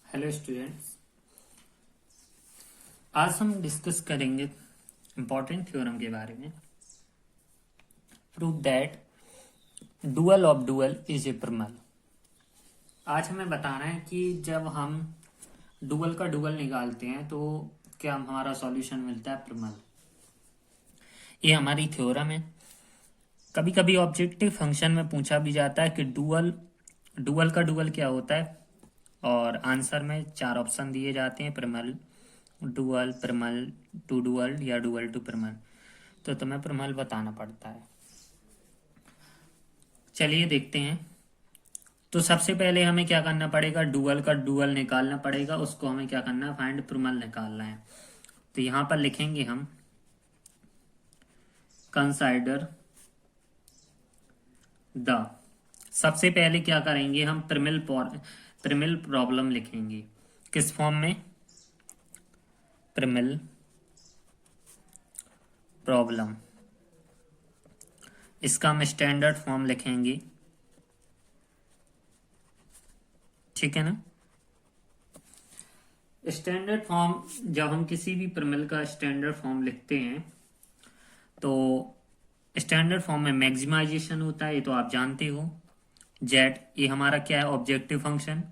Hello students, आज हम discuss करेंगे इम्पोर्टेंट थ्योरम के बारे में। Prove that dual of dual is a प्रमेय। आज हमें बताना है कि जब हम डुअल का डुअल निकालते हैं तो क्या हमारा सॉल्यूशन मिलता है प्रमेय। ये हमारी थ्योरम है। कभी कभी ऑब्जेक्टिव फंक्शन में पूछा भी जाता है कि डुअल डुअल का डुअल क्या होता है, और आंसर में 4 ऑप्शन दिए जाते हैं, प्रमेय, डुअल, प्रमेय टू डुअल या डुअल टू प्रमेय। तो तुम्हें प्रमेय बताना पड़ता है। चलिए देखते हैं। तो सबसे पहले हमें क्या करना पड़ेगा, डुअल का डुअल निकालना पड़ेगा। उसको हमें क्या करना है, फाइंड प्रमेय निकालना है। तो यहां पर लिखेंगे हम कंसाइडर द। सबसे पहले क्या करेंगे, हम प्रमेय प्रॉब्लम लिखेंगे। किस फॉर्म में, प्रमेय प्रॉब्लम। इसका हम स्टैंडर्ड फॉर्म लिखेंगे, ठीक है ना। स्टैंडर्ड फॉर्म, जब हम किसी भी प्रमेय का स्टैंडर्ड फॉर्म लिखते हैं तो स्टैंडर्ड फॉर्म में मैक्सिमाइजेशन होता है, ये तो आप जानते हो। जेड, ये हमारा क्या है, ऑब्जेक्टिव फंक्शन।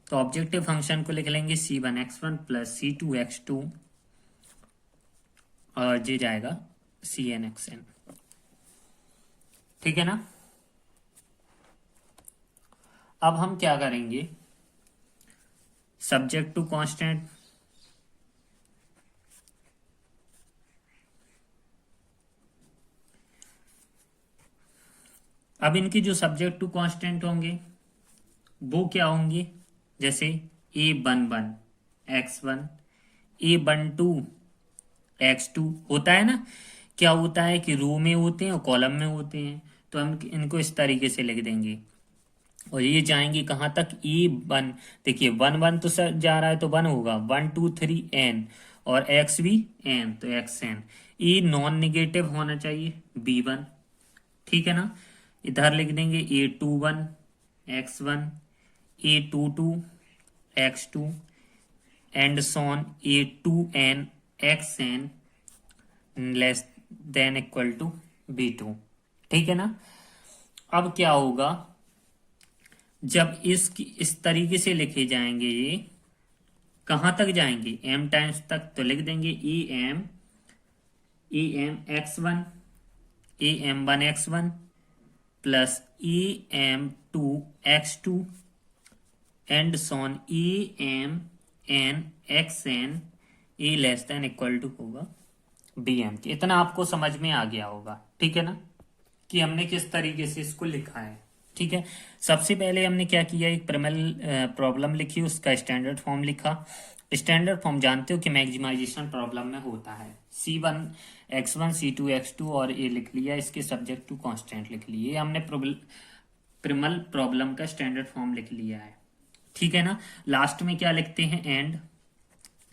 तो ऑब्जेक्टिव फंक्शन को लिख लेंगे c1x1 प्लस c2x2, और ये जाएगा cnxn, ठीक है ना। अब हम क्या करेंगे, सब्जेक्ट टू कांस्टेंट, अब इनकी जो सब्जेक्ट टू कांस्टेंट होंगे वो क्या होंगे, जैसे a11 x1, a12 x2 होता है ना। क्या होता है कि रो में होते हैं और कॉलम में होते हैं, तो हम इनको इस तरीके से लिख देंगे। और ये जाएंगे कहाँ तक, e1। देखिए 1 1 तो सर जा रहा है तो 1 होगा, 1 2 3 n, और x भी n, तो xn। e नॉन निगेटिव होना चाहिए, b1, ठीक है ना। इधर लिख देंगे a21 x1, a22 x2, and so a2n xn less than equal to b2, ठीक है ना। अब क्या होगा, जब इस तरीके से लिखे जाएंगे, ये कहां तक जाएंगे, m टाइम्स तक, तो लिख देंगे em x1, em1x1 plus em2x2 and so emn xn ए लेस देन इक्वल टू होगा bm के। इतना आपको समझ में आ गया होगा, ठीक है ना, कि हमने किस तरीके से इसको लिखा है, ठीक है। सबसे पहले हमने क्या किया, एक प्रमेय प्रॉब्लम लिखी, उसका स्टैंडर्ड फॉर्म लिखा। स्टैंडर्ड फॉर्म जानते हो कि मैक्सिमाइजेशन प्रॉब्लम में होता है, c1x1 c2x2, और ये लिख लिया, इसके सब्जेक्ट टू कांस्टेंट लिख लिए। हमने प्रमेय प्रॉब्लम का स्टैंडर्ड फॉर्म लिख लिया है, ठीक है ना। लास्ट में क्या लिखते हैं, एंड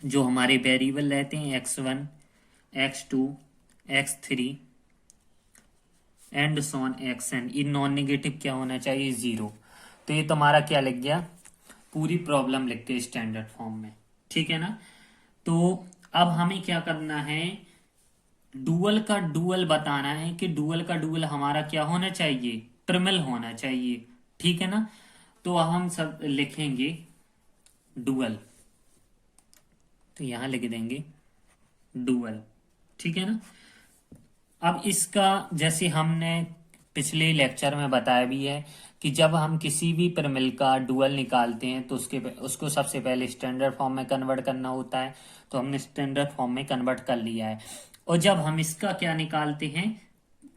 जो हमारे वेरिएबल रहते हैं x1 x2 x3 and so xn, ये नॉन नेगेटिव क्या होना चाहिए, 0। तो ये तुम्हारा क्या लिख गया, पूरी प्रॉब्लम लिखते हैं स्टैंडर्ड फॉर्म में, ठीक है ना। तो अब हमें क्या करना है, डुअल का डुअल बताना है कि डुअल का डुअल हमारा क्या होना चाहिए, प्रमेय होना चाहिए, ठीक है ना। तो हम सब लिखेंगे डुअल, तो यहां लिख देंगे डुअल, ठीक है ना। अब इसका, जैसे हमने पिछले लेक्चर में बताया भी है कि जब हम किसी भी प्रमेय का डुअल निकालते हैं तो उसको सबसे पहले स्टैंडर्ड फॉर्म में कन्वर्ट करना होता है। तो हमने स्टैंडर्ड फॉर्म में कन्वर्ट कर लिया है। और जब हम इसका क्या निकालते हैं,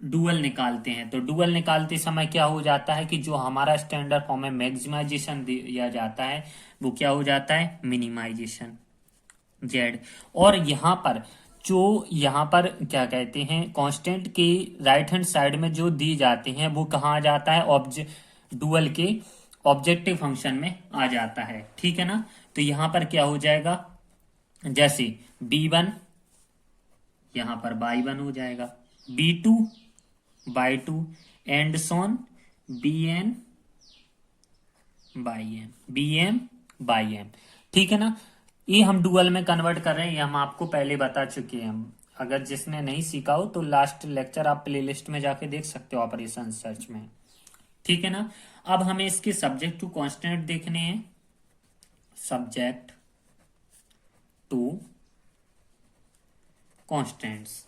डुअल निकालते हैं, तो डुअल निकालते समय क्या हो जाता है कि जो हमारा स्टैंडर्ड फॉर्म में मैक्सिमाइजेशन दिया जाता है वो क्या हो जाता है, मिनिमाइजेशन, जेड। और यहाँ पर क्या कहते हैं, कांस्टेंट के राइट हैंड साइड में जो दी जाते हैं वो कहाँ आ जाता है, डुअल के ऑब्जेक्टिव फंक्शन में आ जाता है, ठीक है ना। तो यहाँ पर क्या हो जाएगा, जैसे b1 यहाँ पर y1 हो जाएगा, b2 y2, and so bn by M, B M by M, ठीक है ना। ये हम डुअल में कन्वर्ट कर रहे हैं, ये हम आपको पहले बता चुके हैं। हम अगर जिसने नहीं सीखा हो तो लास्ट लेक्चर आप प्लेलिस्ट में जाके देख सकते हो, ऑपरेशन सर्च में, ठीक है ना। अब हमें इसके सब्जेक्ट टू कांस्टेंट देखने हैं, सब्जेक्ट टू कांस्टेंट्स।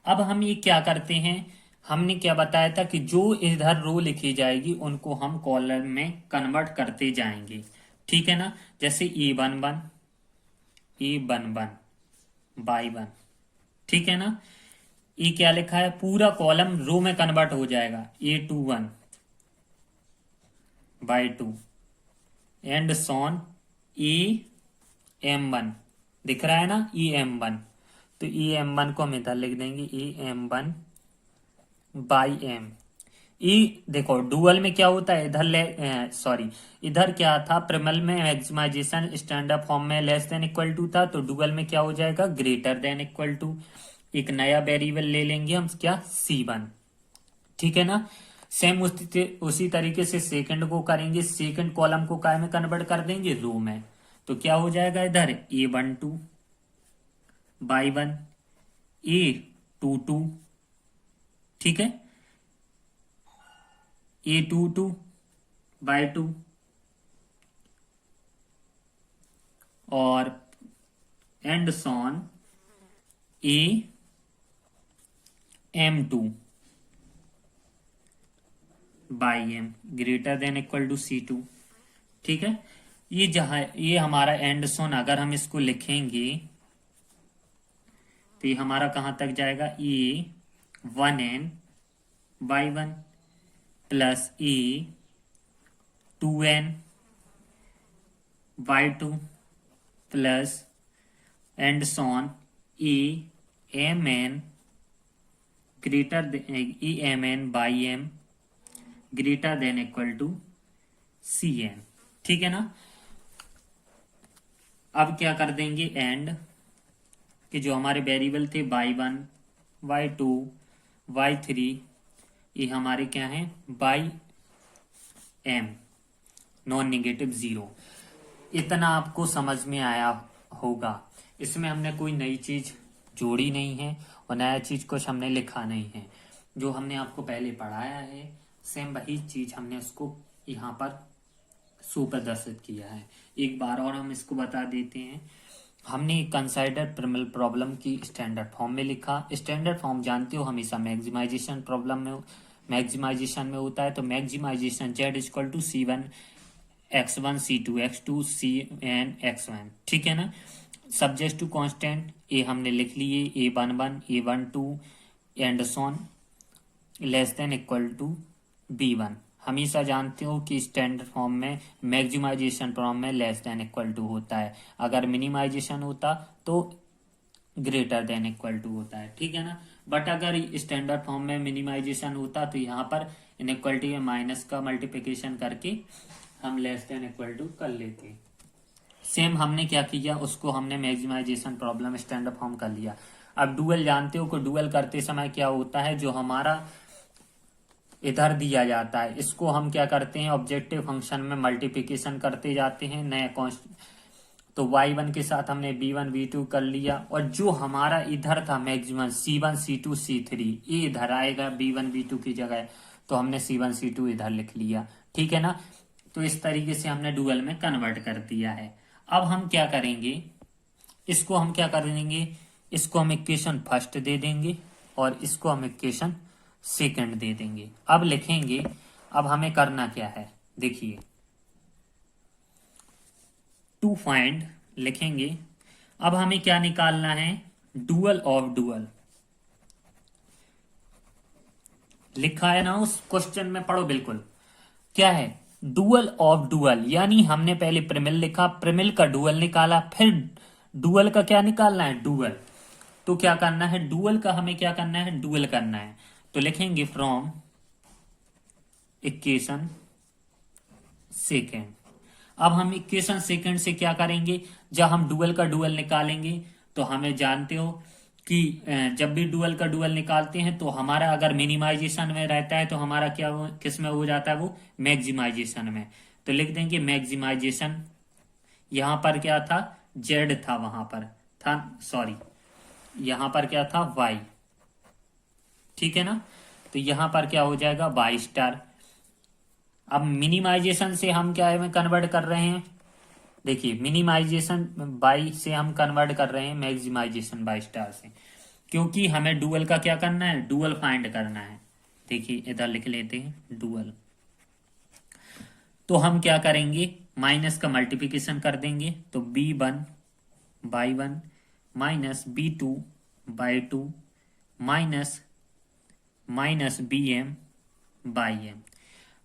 अब हम ये क्या करते हैं, हमने क्या बताया था कि जो इधर रो लिखी जाएगी उनको हम कॉलम में कन्वर्ट करते जाएंगे, ठीक है ना। जैसे a one one, a one one by one, ठीक है ना। ये क्या लिखा है, पूरा कॉलम रो में कन्वर्ट हो जाएगा, a two one by two and so on a m one, दिख रहा है ना, ई एम वन। तो ई एम वन को हम इधर लिख देंगे, e m one by m. ई देखो डुअल में क्या होता है, इधर सॉरी, इधर क्या था, प्रिमल में मैक्सिमाइजेशन स्टैंडर्ड फॉर्म में लेस देन इक्वल टू था, तो डुअल में क्या हो जाएगा, ग्रेटर देन इक्वल टू। एक नया वेरिएबल ले लेंगे हम, क्या, सी वन, ठीक है ना। सेम उसी तरीके से सेकंड को करेंगे, सेकंड कॉलम को काय में कन्वर्ट कर देंगे, रो में। तो क्या हो जाएगा, इधर a one two by one, a two two, ठीक है, a two two by two, और and so on a m two by m greater than equal to c two, ठीक है। ये जहां ये हमारा एंड सोन, अगर हम इसको लिखेंगे तो ये हमारा कहां तक जाएगा, a one n by one plus a two n by two plus and so on a m n greater a m n by m greater than equal to C n, ठीक है ना। अब क्या कर देंगे, एंड कि जो हमारे वेरिएबल थे by one Y two Y three, ये हमारे क्या हैं, by M non negative zero. इतना आपको समझ में आया होगा। इसमें हमने कोई नई चीज जोड़ी नहीं है और नया चीज कुछ हमने लिखा नहीं है, जो हमने आपको पहले पढ़ाया है सेम वही चीज हमने उसको यहाँ पर सुप्रदर्शित किया है। एक बार और हम इसको बता देते हैं। हमने कंसाइडर प्रिमल प्रॉब्लम की स्टैंडर्ड फॉर्म में लिखा। स्टैंडर्ड फॉर्म जानते हो हमेशा मैक्सिमाइजेशन प्रॉब्लम में मैक्सिमाइजेशन में होता है, तो maximization Z equal to C one X one C two X two C N X one, ठीक है ना। सब्जेक्ट टू कांस्टेंट ए हमने लिख लिए, a one one a one two and so on less than equal to b one. हमेशा जानते हो कि स्टैंडर्ड फॉर्म में मैक्सिमाइजेशन फॉर्म में लेस देन इक्वल टू होता है, अगर मिनिमाइजेशन होता तो ग्रेटर देन इक्वल टू होता है, ठीक है ना। बट अगर स्टैंडर्ड फॉर्म में मिनिमाइजेशन होता तो यहाँ पर इनइक्वलिटी में माइनस का मल्टीप्लिकेशन करके हम लेस देन इक्वल टू कर लेते। सेम हमने क्या किया, उसको हमने मैक्सिमाइजेशन प्रॉब्लम स्टैंडर्ड फॉर्म कर लिया। अब डुअल जानते हो कि डुअल करते समय क्या होता है, जो हमारा इधर दिया जाता है इसको हम क्या करते हैं, ऑब्जेक्टिव फंक्शन में मल्टीप्लिकेशन करते जाते हैं नया कॉन्स्ट। तो y1 के साथ हमने b1 b2 कर लिया, और जो हमारा इधर था मैक्सिमम c1 c2 c3, ये इधर आएगा b1 b2 की जगह, तो हमने c1 c2 इधर लिख लिया, ठीक है ना। तो इस तरीके से हमने डुअल में कन्वर्ट कर दिया है। अब हम क्या करेंगे, इसको हम क्या कर देंगे, इसको हम इक्वेशन फर्स्ट दे देंगे और इसको हम इक्वेशन सेकंड दे देंगे। अब लिखेंगे, अब हमें करना क्या है, देखिए टू फाइंड लिखेंगे। अब हमें क्या निकालना है, डुअल ऑफ डुअल। लिखा है ना उस क्वेश्चन में, पढ़ो बिल्कुल, क्या है, डुअल ऑफ डुअल। यानी हमने पहले प्रिमिल लिखा, प्रिमिल का डुअल निकाला, फिर डुअल का क्या निकालना है, डुअल। तो क्या करना है, डुअल का हमें क्या करना है, डुअल करना है। तो लिखेंगे फ्रॉम इक्वेशन सेकेंड। अब हम इक्वेशन सेकेंड से क्या करेंगे, जब हम डुअल का डुअल निकालेंगे तो हमें जानते हो कि जब भी डुअल का डुअल निकालते हैं तो हमारा अगर मिनिमाइजेशन में रहता है तो हमारा क्या किस में हो जाता है, वो मैक्सिमाइजेशन में। तो लिख देंगे मैक्सिमाइजेशन, यहां पर क्या था, जेड था, वहां पर था, सॉरी यहां पर क्या था, वाई, ठीक है ना। तो यहां पर क्या हो जाएगा, वाई स्टार। अब मिनिमाइजेशन से हम क्या में कन्वर्ट कर रहे हैं, देखिए मिनिमाइजेशन बाई से हम कन्वर्ट कर रहे हैं मैक्सिमाइजेशन बाई स्टार से, क्योंकि हमें डुअल का क्या करना है, डुअल फाइंड करना है। देखिए इधर लिख लेते हैं डुअल। तो हम क्या करेंगे, माइनस का मल्टीप्लिकेशन कर देंगे, तो b1 by one minus b2 by two minus minus bm by m।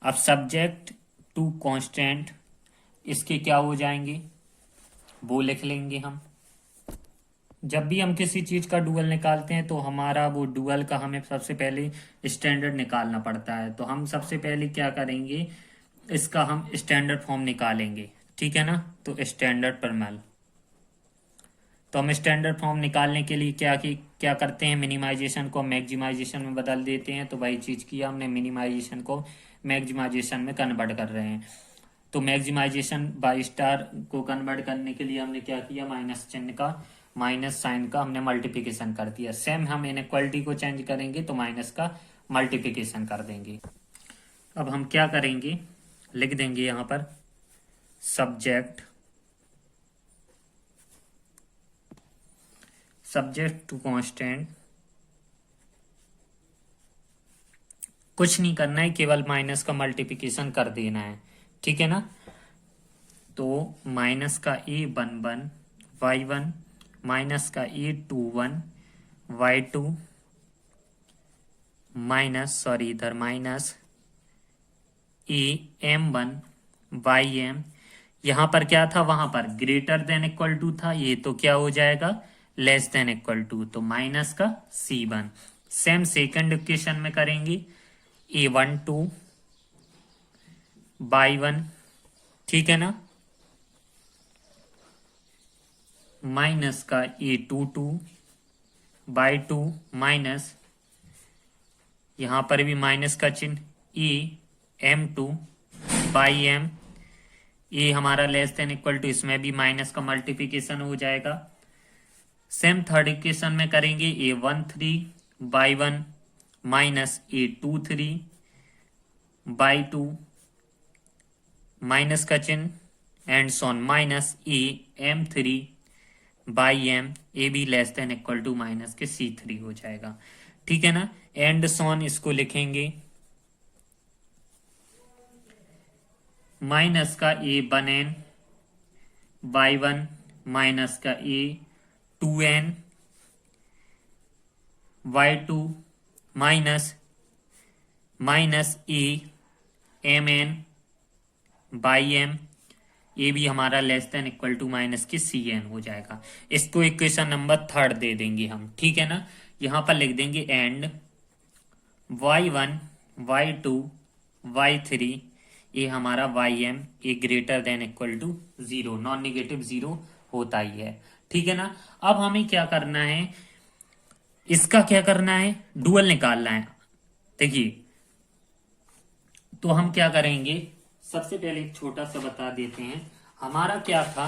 अब सब्जेक्ट टू कांस्टेंट इसके क्या हो जाएंगे, वो लिख लेंगे हम। जब भी हम किसी चीज का डुअल निकालते हैं तो हमारा वो डुअल का हमें सबसे पहले स्टैंडर्ड निकालना पड़ता है। तो हम सबसे पहले क्या करेंगे, इसका हम स्टैंडर्ड फॉर्म निकालेंगे, ठीक है ना। तो स्टैंडर्ड प्रमेय, तो हम स्टैंडर्ड फॉर्म निकालने के लिए क्या करते हैं, मिनिमाइजेशन को मैक्सिमाइजेशन में बदल देते हैं। तो वही चीज किया हमने, मिनिमाइजेशन को मैक्सिमाइजेशन में कन्वर्ट कर रहे हैं। तो मैक्सिमाइजेशन बाई स्टार को कन्वर्ट करने के लिए हमने क्या किया, माइनस चिन्ह का, माइनस साइन का हमने मल्टीप्लिकेशन कर दिया। सेम हम इनइक्वालिटी को चेंज करेंगे तो माइनस का मल्टीप्लिकेशन कर देंगे। अब हम क्या करेंगे, लिख देंगे यहां पर सब्जेक्ट टू कांस्टेंट, कुछ नहीं करना है, केवल माइनस का मल्टीप्लिकेशन कर देना है, ठीक है ना। तो माइनस का a11 y1 माइनस का a21 y2 माइनस, सॉरी इधर माइनस am1 ym, यहां पर क्या था, वहां पर ग्रेटर देन इक्वल टू था, ये तो क्या हो जाएगा, लेस देन इक्वल टू, तो माइनस का c1। सेम सेकंड इक्वेशन में करेंगे, a12 y1, ठीक है ना, माइनस का a22 y2 माइनस, यहां पर भी माइनस का चिन्ह, am2 बाई m, ये हमारा लेस देन इक्वल टू, इसमें भी माइनस का मल्टीप्लिकेशन हो जाएगा। सेम थर्ड इक्वेशन में करेंगे, a13 by one minus a23 by two minus का चिन्ह and so on am3 by m, ए भी less than equal to minus के c3 हो जाएगा, ठीक है ना। एंड सॉन इसको लिखेंगे, माइनस का a1n बाई वन माइनस का a2n y2 minus minus amn by m, ये भी हमारा less than equal to minus की cn हो जाएगा। इसको इक्वेशन नंबर थर्ड दे देंगे हम, ठीक है ना। यहां पर लिख देंगे एंड y1 y2 y3, ये हमारा ym ये greater than equal to 0, non negative 0 होता ही है, ठीक है ना। अब हमें क्या करना है, इसका क्या करना है, डुअल निकालना है। देखिए तो हम क्या करेंगे, सबसे पहले एक छोटा सा बता देते हैं, हमारा क्या था,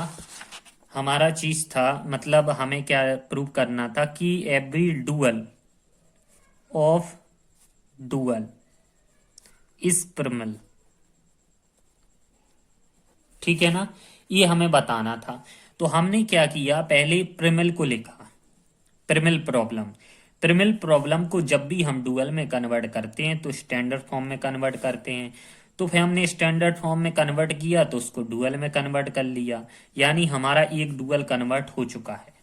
हमारा चीज था, मतलब हमें क्या प्रूव करना था कि every dual of dual is primal, ठीक है ना, ये हमें बताना था। तो हमने क्या किया, पहले प्रिमल को लिखा, प्रिमल प्रॉब्लम। प्रिमल प्रॉब्लम को जब भी हम डुअल में कन्वर्ट करते हैं तो स्टैंडर्ड फॉर्म में कन्वर्ट करते हैं। तो फिर हमने स्टैंडर्ड फॉर्म में कन्वर्ट किया तो उसको डुअल में कन्वर्ट कर लिया, यानी हमारा एक डुअल कन्वर्ट हो चुका है।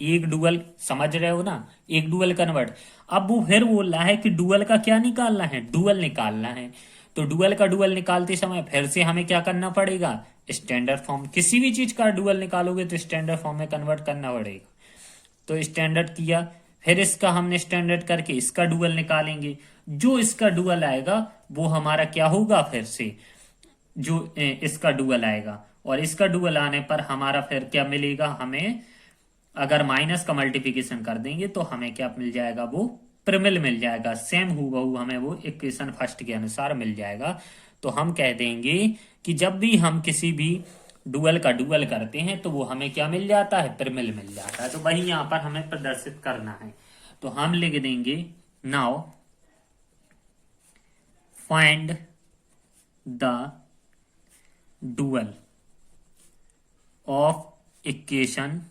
एक डुअल, समझ रहे हो ना, एक डुअल कन्वर्ट। अब वो फिर बोल रहा है कि डुअल का क्या निकालना है, डुअल निकालना है। तो डुअल का डुअल निकालते समय फिर से हमें क्या करना पड़ेगा, स्टैंडर्ड फॉर्म, किसी भी चीज का डुअल निकालोगे तो स्टैंडर्ड फॉर्म में कन्वर्ट करना पड़ेगा। तो स्टैंडर्ड किया, फिर इसका हमने स्टैंडर्ड करके इसका डुअल निकालेंगे। जो इसका डुअल आएगा वो हमारा क्या होगा, फिर से जो इसका डुअल आएगा, और इसका डुअल आने पर हमारा फिर क्या मिलेगा, हमें अगर माइनस का मल्टीप्लिकेशन कर देंगे तो हमें क्या मिल जाएगा, वो प्रिमल मिल जाएगा। सेम हूबहू हमें वो इक्वेशन फर्स्ट के अनुसार मिल जाएगा। तो हम कह देंगे कि जब भी हम किसी भी डुअल का डुअल करते हैं तो वो हमें क्या मिल जाता है, प्रिमिल मिल जाता है। तो वही यहाँ पर हमें प्रदर्शित करना है। तो हम लिख देंगे now find the dual of equation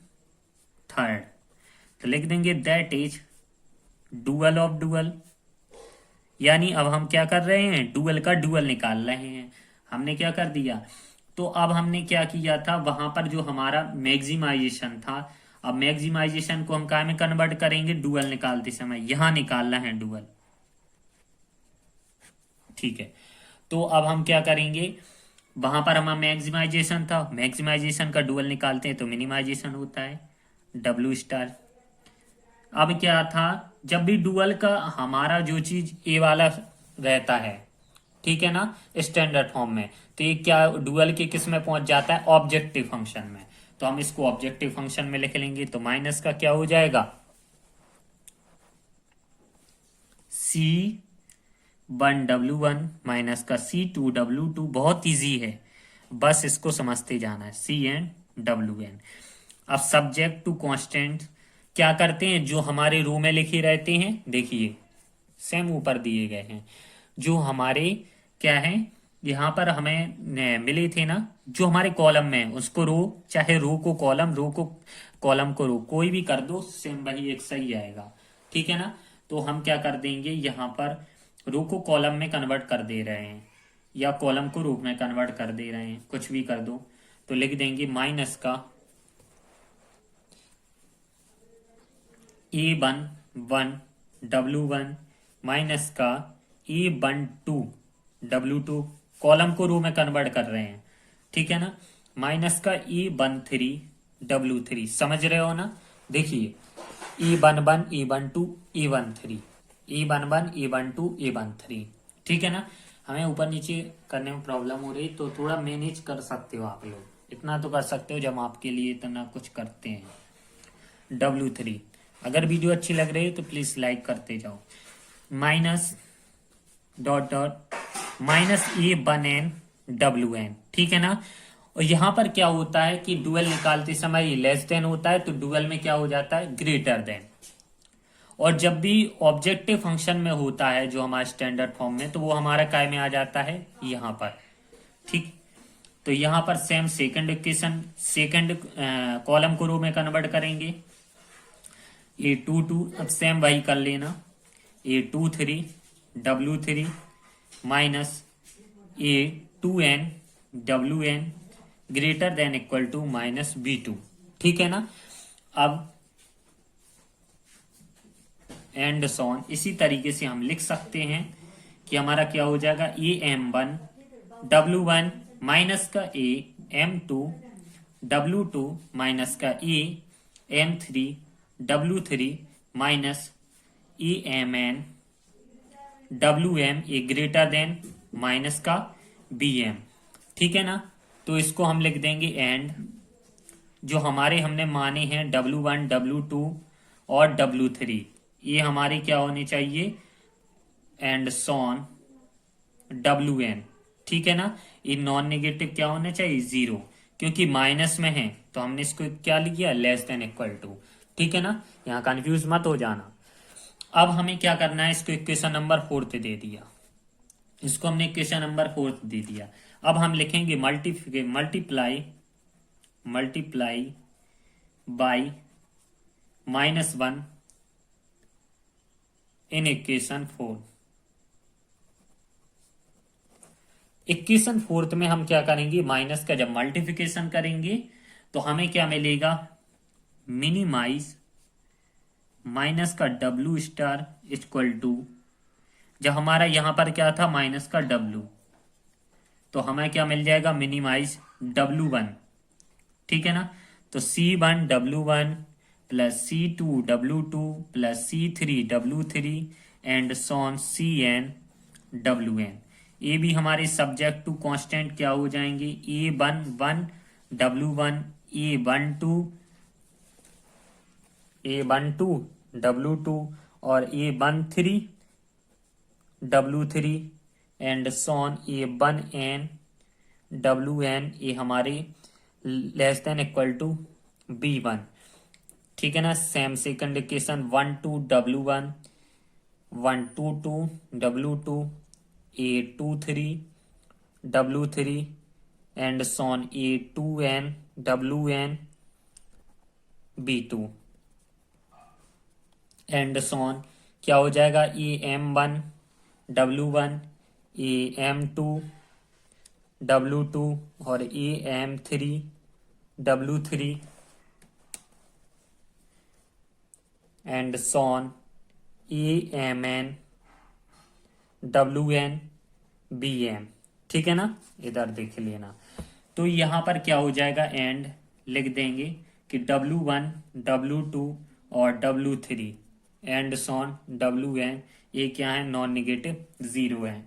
third. तो लिख देंगे that is dual of dual. यानी अब हम क्या कर रहे हैं, डुअल का डुअल निकाल रहे हैं। हमने क्या कर दिया, तो अब हमने क्या किया था, वहां पर जो हमारा मैक्सिमाइजेशन था, अब मैक्सिमाइजेशन को हम क्या में कन्वर्ट करेंगे, डुअल निकालते समय यहां निकालना है डुअल। ठीक है, तो अब हम क्या करेंगे, वहां पर हमारा मैक्सिमाइजेशन था, मैक्सिमाइजेशन का डुअल निकालते हैं तो मिनिमाइजेशन होता है डब्ल्यू स्टार। अब क्या था, जब भी डुअल का हमारा जो चीज ए वाला रहता है, ठीक है ना, स्टैंडर्ड फॉर्म में, तो ये क्या डुअल के किस में पहुंच जाता है, ऑब्जेक्टिव फंक्शन में। तो हम इसको ऑब्जेक्टिव फंक्शन में लिख लेंगे। तो माइनस का क्या हो जाएगा, C1W1 माइनस का C2W2। बहुत इजी है, बस इसको समझते जाना है, CN अब सब्जेक्ट टू कांस्टेंट क्या करते हैं, जो हमारे रो में लिखे रहते हैं, देखिए सेम ऊपर दिए गए हैं, जो हमारे क्या है, यहाँ पर हमें मिले थे ना, जो हमारे कॉलम में है, उसको रो, चाहे रो को कॉलम, रो को कॉलम को रो, कोई भी कर दो, सेम वही एक सही आएगा। ठीक है ना, तो हम क्या कर देंगे, यहाँ पर रो को कॉलम में कन्वर्ट कर दे रहे हैं, या कॉलम को रो में कन्वर्ट कर दे रहे हैं, कुछ भी कर दो। तो लिख देंगे माइनस का A11W1 माइनस का A12W2, कॉलम को रो में कन्वर्ट कर रहे हैं, ठीक है ना, माइनस का A13W3। समझ रहे हो ना, देखिए A11 A12 A13 A11 A12 A13, ठीक है ना। हमें ऊपर नीचे करने में प्रॉब्लम हो रही, तो थोड़ा मैनेज कर सकते हो आप लोग, इतना तो कर सकते हो जब आपके लिए इतना कुछ करते हैं। W3, अगर वीडियो अच्छी लग रही है तो प्लीज लाइक करते जाओ। Minus dot dot minus A1NWN, ठीक है ना। और यहां पर क्या होता है कि डुअल निकालते समय ये लेस देन होता है, तो डुअल में क्या हो जाता है, ग्रेटर देन। और जब भी ऑब्जेक्टिव फंक्शन में होता है जो हमारा स्टैंडर्ड फॉर्म में, तो वो हमारा काय में आ जाता है, यहां पर। ठीक, तो यहां पर same second equation, second column को रो में कन्वर्ट करेंगे। A22, अब सेम वही कर लेना, A23W3 minus A2NWN greater than equal to minus B2, ठीक है ना। अब एंड सॉन इसी तरीके से हम लिख सकते हैं कि हमारा क्या हो जाएगा, AM1W1 माइनस का AM2W2 माइनस का AM3W3 माइनस EMNWM ए ग्रेटर देन माइनस का BM, ठीक है ना। तो इसको हम लिख देंगे एंड, जो हमारे हमने माने हैं W1 W2 और W3, ये हमारे क्या होने चाहिए, एंड सॉन WN, ठीक है ना। ये नॉन नेगेटिव क्या होना चाहिए, 0, क्योंकि माइनस में है तो हमने इसको क्या लिखा, लेस देन इक्वल टू, ठीक है ना। यहाँ कंफ्यूज मत हो जाना। अब हमें क्या करना है, इसको इक्वेशन नंबर 4 दे दिया, इसको हमने इक्वेशन नंबर 4 दे दिया। अब हम लिखेंगे multiply by -1 in equation 4। Equation 4 में हम क्या करेंगे, माइनस का जब मल्टीप्लिकेशन करेंगे तो हमें क्या मिलेगा, मिनिमाइज माइनस का W स्टार इक्वल टू, जब हमारा यहां पर क्या था, माइनस का W, तो हमें क्या मिल जाएगा, मिनिमाइज W1, ठीक है ना। तो C1W1 plus C2W2 plus C3W3 and so CNWN। ये भी हमारे सब्जेक्ट टू कांस्टेंट क्या हो जाएंगे, A11W1 A12W2 और A13W3 and sworn A1n WN ये हमारी less than equal to B1। ठीक है ना। Same second equation 1 2 W1 1 2 2 W2 A2 3 W3 and so A2n WN B2 and so on हो जाएगा AM1 W1 AM2 W2 और AM3 W3 and so AMN WN BM। ठीक है ना। इधर देख लेना। तो यहां पर क्या हो जाएगा एंड लिख देंगे कि W1 W2 और W3 एंड सॉन WN ये क्या है नॉन निगेटिव जीरो है।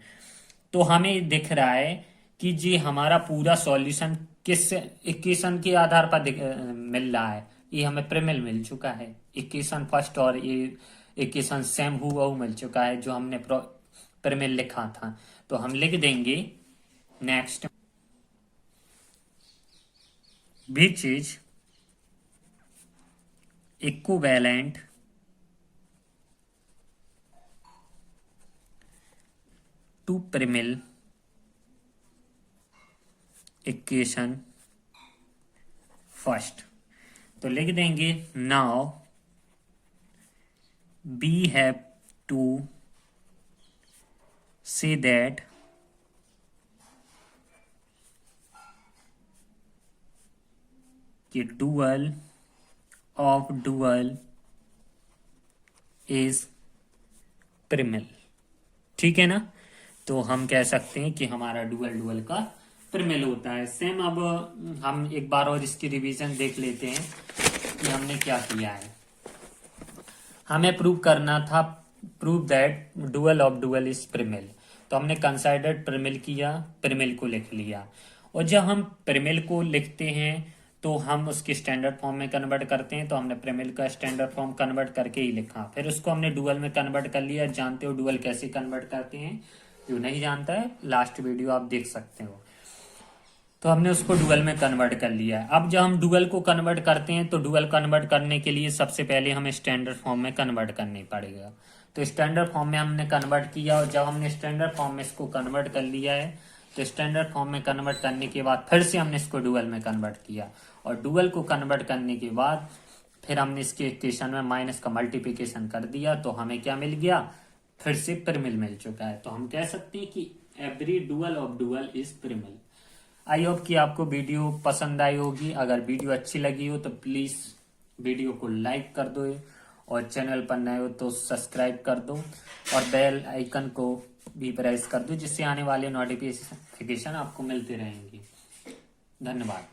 तो हमें दिख रहा है कि जी हमारा पूरा सॉल्यूशन किस इक्वेशन के आधार पर मिल रहा है। ये हमें प्रिमिल मिल चुका है। इक्वेशन फर्स्ट और ये इक्वेशन सेम हुआ मिल चुका है जो हमने प्रिमिल लिखा था। तो हम लिख देंगे next which is equivalent to primal equation first. तो लिख देंगे now we have to say that कि dual of dual is primal. ठीक है ना। तो हम कह सकते हैं कि हमारा डुअल डुअल का प्रिमिल होता है। सेम अब हम एक बार और इसकी रिवीजन देख लेते हैं कि हमने क्या किया है। हमें प्रूव करना था prove that dual of dual is primal. तो हमने कंसाइडर्ड प्रिमिल किया, प्रिमिल को लिख लिया। और जब हम प्रिमिल को लिखते हैं तो हम उसके स्टैंडर्ड फॉर्म में कन्वर्ट करते हैं। तो हमने प्रिमिल का स्टैंडर्ड फॉर्म कन्वर्ट करके ही लिखा, फिर उसको हमने डुअल में कन्वर्ट कर लिया। जानते हो डुअल कैसे कन्वर्ट करते हैं? जो नहीं जानता है लास्ट वीडियो आप देख सकते हो। तो हमने उसको डुअल में कन्वर्ट कर लिया है। अब जब हम डुअल को कन्वर्ट करते हैं तो डुअल कन्वर्ट करने के लिए सबसे पहले हमें स्टैंडर्ड फॉर्म में कन्वर्ट करनी पड़ेगा। तो स्टैंडर्ड फॉर्म में हमने कन्वर्ट किया और जब हमने स्टैंडर्ड फॉर्म में इसको कन्वर्ट कर लिया है तो स्टैंडर्ड फॉर्म में कन्वर्ट करने के बाद फिर से हमने इसको डुअल में कन्वर्ट किया और डुअल को कन्वर्ट करने के बाद फिर हमने इसके इक्वेशन में माइनस का मल्टीप्लिकेशन कर दिया। तो हमें क्या मिल गया? फिर से प्रिमिल मिल चुका है। तो हम कह सकते हैं कि every dual of dual is primal. I hope कि आपको वीडियो पसंद आई होगी। अगर वीडियो अच्छी लगी हो तो प्लीज वीडियो को लाइक कर दो और चैनल पर नए हो तो सब्सक्राइब कर दो और बेल आइकन को भी प्रेस कर दो जिससे आने वाले नोटिफिकेशन आपको मिलते रहेंगे। धन्यवाद।